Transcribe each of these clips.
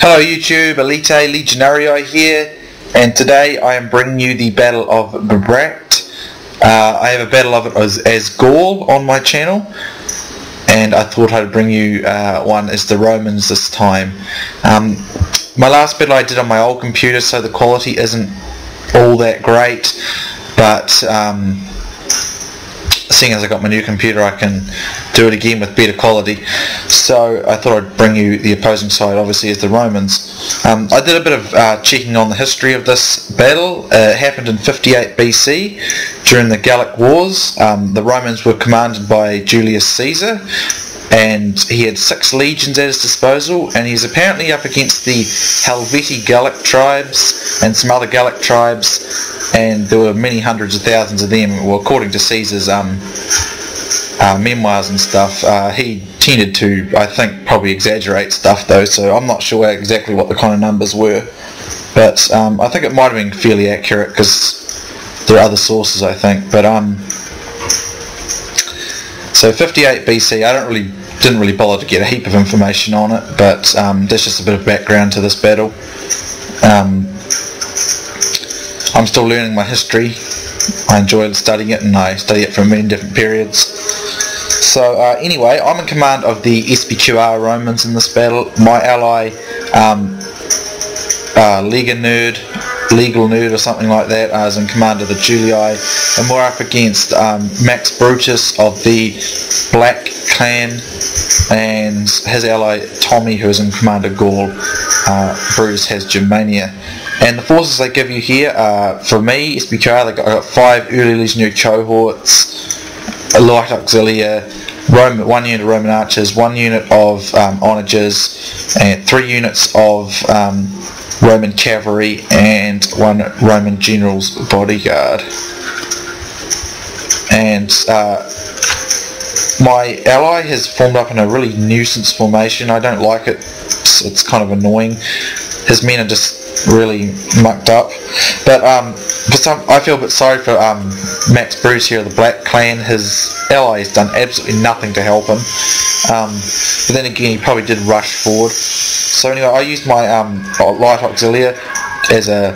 Hello YouTube, Elite Legionarii here, and today I am bringing you the Battle of Bibracte. I have a battle of it as Gaul on my channel, and I thought I'd bring you one as the Romans this time. My last battle I did on my old computer, so the quality isn't all that great, but seeing as I got my new computer, I can do it again with better quality. So I thought I'd bring you the opposing side, obviously, as the Romans. I did a bit of checking on the history of this battle. It happened in 58 BC during the Gallic Wars. The Romans were commanded by Julius Caesar, and he had 6 legions at his disposal, and he's apparently up against the Helvetii Gallic tribes and some other Gallic tribes, and there were many hundreds of thousands of them. Well, according to Caesar's memoirs and stuff, he tended to, I think, probably exaggerate stuff though, so I'm not sure exactly what the kind of numbers were, but I think it might have been fairly accurate because there are other sources, I think. But so 58 BC, I didn't really bother to get a heap of information on it, but that's just a bit of background to this battle. I'm still learning my history. I enjoy studying it, and I study it from many different periods. So anyway, I'm in command of the Spqr Romans in this battle. My ally, Ilegalnerd or something like that, is in command of the Julli, and we're up against Max Brutus of the Black Clan and his ally Tommy, who is in command of Gaul. Brutus has Germania. And the forces they give you here, for me, Spqr, I got 5 early legionary cohorts, a light auxiliary, 1 unit of Roman archers, 1 unit of onagers, and 3 units of Roman cavalry, and 1 Roman general's bodyguard. And my ally has formed up in a really nuisance formation. I don't like it. It's kind of annoying. His men are just really mucked up, but I feel a bit sorry for Max Brutus here of the Black Clan. His ally has done absolutely nothing to help him, but then again, he probably did rush forward. So anyway, I used my light auxiliary as a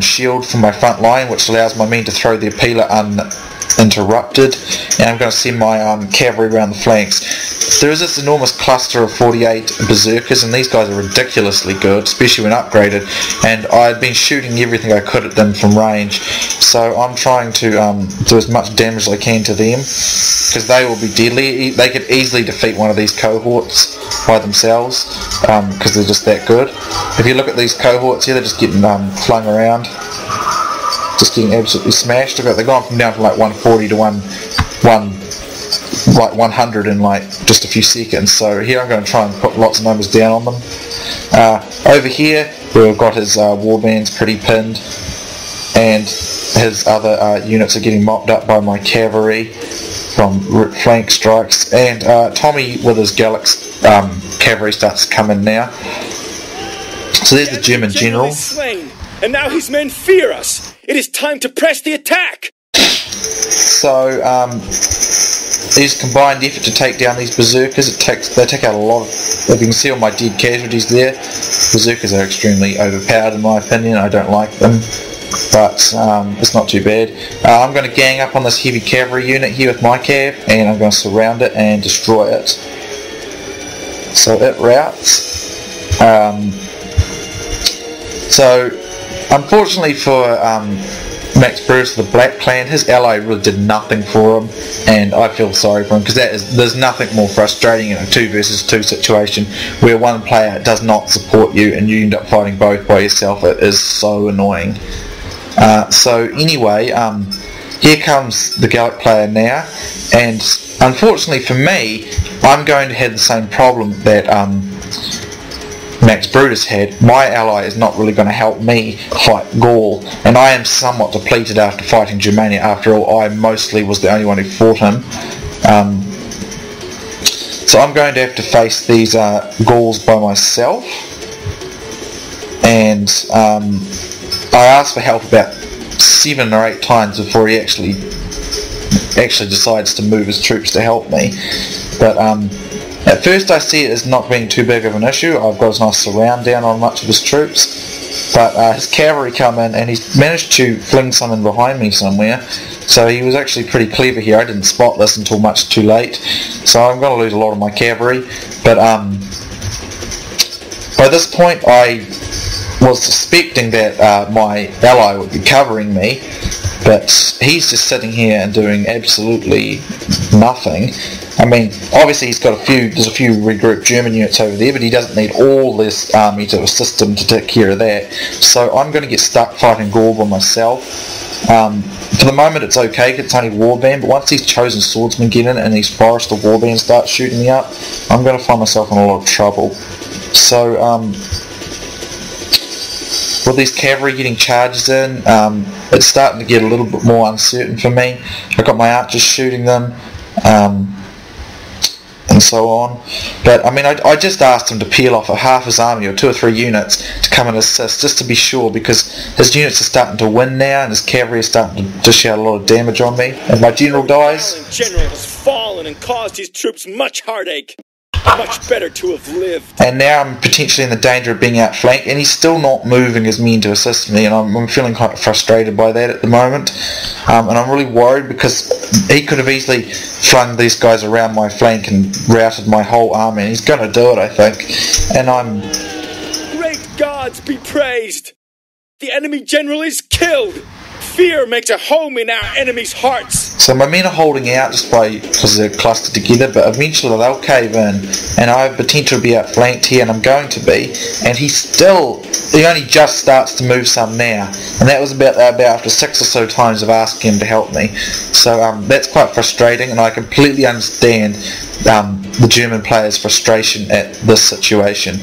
shield for my front line, which allows my men to throw their peeler uninterrupted, and I'm going to send my cavalry around the flanks. There is this enormous cluster of 48 berserkers, and these guys are ridiculously good, especially when upgraded, and I had been shooting everything I could at them from range, so I'm trying to do as much damage as I can to them, because they will be deadly. They could easily defeat one of these cohorts by themselves, because they're just that good. If you look at these cohorts here, they're just getting flung around, just getting absolutely smashed. They've gone from down from like 140 to 100 in like just a few seconds. So here I'm going to try and put lots of numbers down on them. Over here we've got his warbands pretty pinned, and his other units are getting mopped up by my cavalry from flank strikes, and Tommy with his Gallic cavalry starts to come in now. So there's the German general. Slain, and now his men fear us. It is time to press the attack. So these combined effort to take down these berserkers, they take out a lot of, if you can see all my dead casualties there. Berserkers are extremely overpowered in my opinion. I don't like them, but it's not too bad. I'm going to gang up on this heavy cavalry unit here with my cav, and I'm going to surround it and destroy it. So it routs. So unfortunately for Max Brutus of the Black Clan, his ally really did nothing for him, and I feel sorry for him, because there's nothing more frustrating in a 2 versus 2 situation where one player does not support you and you end up fighting both by yourself. It is so annoying. So anyway, here comes the Gallic player now, and unfortunately for me, I'm going to have the same problem that Max Brutus had. My ally is not really going to help me fight Gaul, and I am somewhat depleted after fighting Germania. After all, I mostly was the only one who fought him. So I'm going to have to face these Gauls by myself, and I asked for help about 7 or 8 times before he actually decides to move his troops to help me. But At first I see it as not being too big of an issue. I've got a nice surround down on much of his troops, but his cavalry come in and he's managed to fling something behind me somewhere. So he was actually pretty clever here. I didn't spot this until much too late, so I'm going to lose a lot of my cavalry. But by this point I was suspecting that my ally would be covering me, but he's just sitting here and doing absolutely nothing. I mean, obviously there's a few regrouped German units over there, but he doesn't need all this army to assist him to take care of that. So I'm going to get stuck fighting Gaul by myself. For the moment it's okay, it's only warband, but once these chosen swordsmen get in and these forester warbands start shooting me up, I'm going to find myself in a lot of trouble. So, with these cavalry getting charges in, it's starting to get a little bit more uncertain for me. I've got my archers shooting them, and so on. But I mean, I just asked him to peel off a half his army or 2 or 3 units to come and assist, just to be sure, because his units are starting to win now and his cavalry is starting to dish out a lot of damage on me. If my general dies... The general has fallen and caused his troops much heartache. Much better to have lived. And now I'm potentially in the danger of being outflanked, and he's still not moving his men to assist me, and I'm feeling kind of frustrated by that at the moment. And I'm really worried because he could have easily flung these guys around my flank and routed my whole army, and he's going to do it, I think. And I'm... Great gods be praised! The enemy general is killed! Fear makes a home in our enemies' hearts. So my men are holding out just because they're clustered together, but eventually they'll cave in, and I have potential to be outflanked here, and I'm going to be. And he only just starts to move some now, and that was about after 6 or so times of asking him to help me. So that's quite frustrating, and I completely understand the German player's frustration at this situation.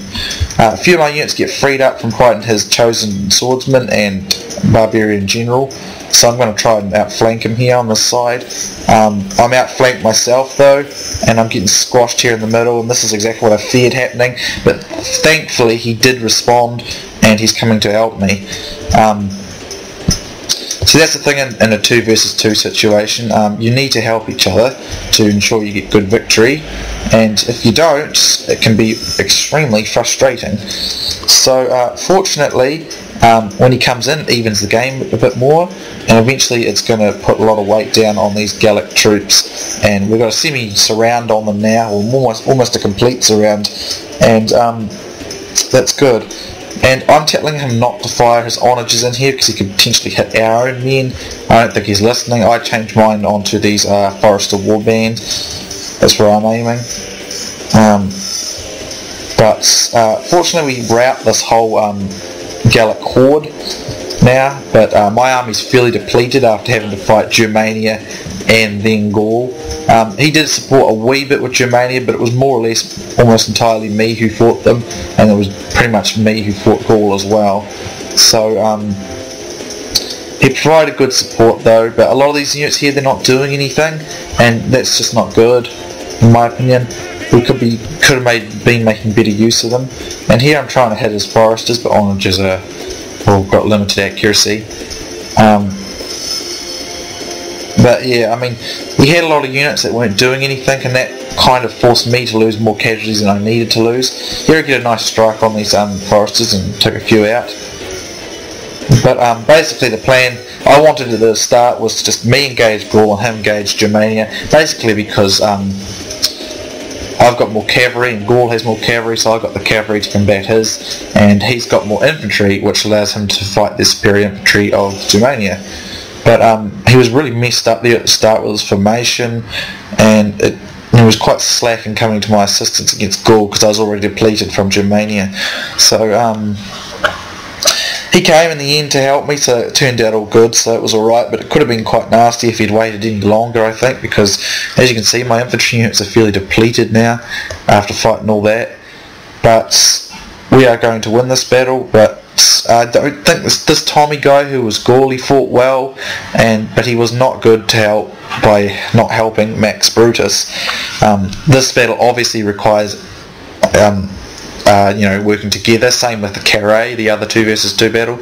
A few of my units get freed up from fighting his chosen swordsman and barbarian general, so I'm going to try and outflank him here on this side. I'm outflanked myself though, and I'm getting squashed here in the middle, and this is exactly what I feared happening, but thankfully he did respond and he's coming to help me. So that's the thing in a 2 versus 2 situation. You need to help each other to ensure you get good victory, and if you don't, it can be extremely frustrating. So fortunately, when he comes in, it evens the game a bit more, and eventually it's going to put a lot of weight down on these Gallic troops, and we've got a semi-surround on them now, or almost a complete surround, and that's good. And I'm telling him not to fire his onagers in here because he could potentially hit our own men. I don't think he's listening. I changed mine onto these Forester warbands. That's where I'm aiming. But fortunately we rout this whole Gallic horde now, but my army's fairly depleted after having to fight Germania and then Gaul. He did support a wee bit with Germania, but it was more or less almost entirely me who fought them, and it was pretty much me who fought Gaul as well. So he provided good support though, but a lot of these units here, they're not doing anything, and that's just not good in my opinion. We could have been making better use of them. And here I'm trying to hit his foresters, but onagers got limited accuracy. But yeah, I mean, we had a lot of units that weren't doing anything, and that kind of forced me to lose more casualties than I needed to lose. Here I get a nice strike on these foresters and took a few out. But basically the plan I wanted at the start was to just me engage Gaul and him engage Germania, basically because I've got more cavalry and Gaul has more cavalry, so I've got the cavalry to combat his, and he's got more infantry, which allows him to fight the superior infantry of Germania. But he was really messed up there at the start with his formation, and he was quite slack in coming to my assistance against Gaul because I was already depleted from Germania. So he came in the end to help me, so it turned out all good, so it was alright, but it could have been quite nasty if he'd waited any longer, I think, because as you can see my infantry units are fairly depleted now after fighting all that. But we are going to win this battle, but I don't think this Tommy guy who was Gaul, he fought well, but he was not good to help by not helping Max Brutus. This battle obviously requires working together, same with the Carré, the other 2 versus 2 battle,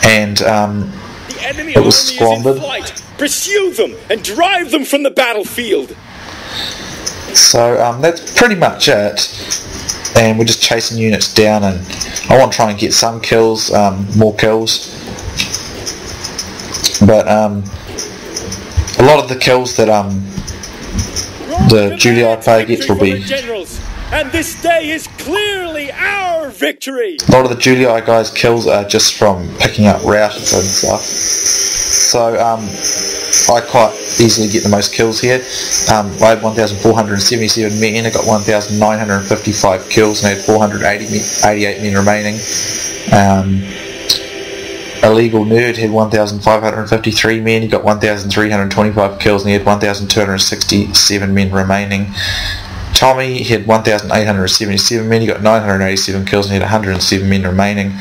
and it was squandered. Pursue them and drive them from the battlefield. So that's pretty much it, and we're just chasing units down, and I want to try and get some kills, more kills, but a lot of the kills that the Julli player gets will be, and this day is clearly our victory. A lot of the Julli guys' kills are just from picking up routers and stuff. So I quite easily get the most kills here. I had 1,477 men. I got 1,955 kills and I had 488 men remaining. Ilegalnerd had 1,553 men. He got 1,325 kills and he had 1,267 men remaining. Tommy had 1,877 men, he got 987 kills and he had 107 men remaining.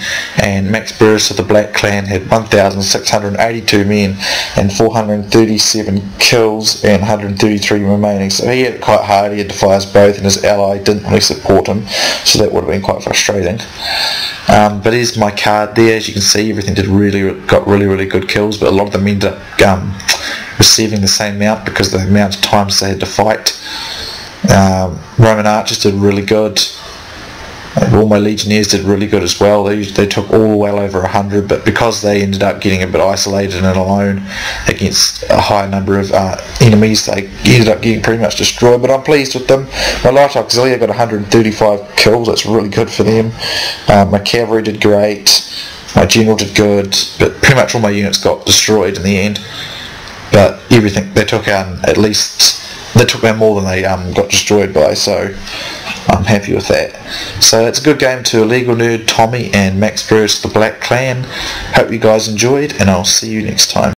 And Max Brutus of the Black Clan had 1,682 men and 437 kills and 133 remaining. So he had it quite hard, he had to fire us both, and his ally didn't really support him, so that would have been quite frustrating. But here's my card there. As you can see, everything got really good kills, but a lot of them ended up receiving the same amount because of the amount of times they had to fight. Roman archers did really good. All my legionnaires did really good as well. They took all well over 100, but because they ended up getting a bit isolated and alone against a high number of enemies, they ended up getting pretty much destroyed. But I'm pleased with them. My light auxiliary got 135 kills. That's really good for them. My cavalry did great. My general did good, but pretty much all my units got destroyed in the end. But everything they took out, at least they took out more than they got destroyed by, so I'm happy with that. So it's a good game to Ilegalnerd, Tommy and Max Brutus, the Black Clan. Hope you guys enjoyed, and I'll see you next time.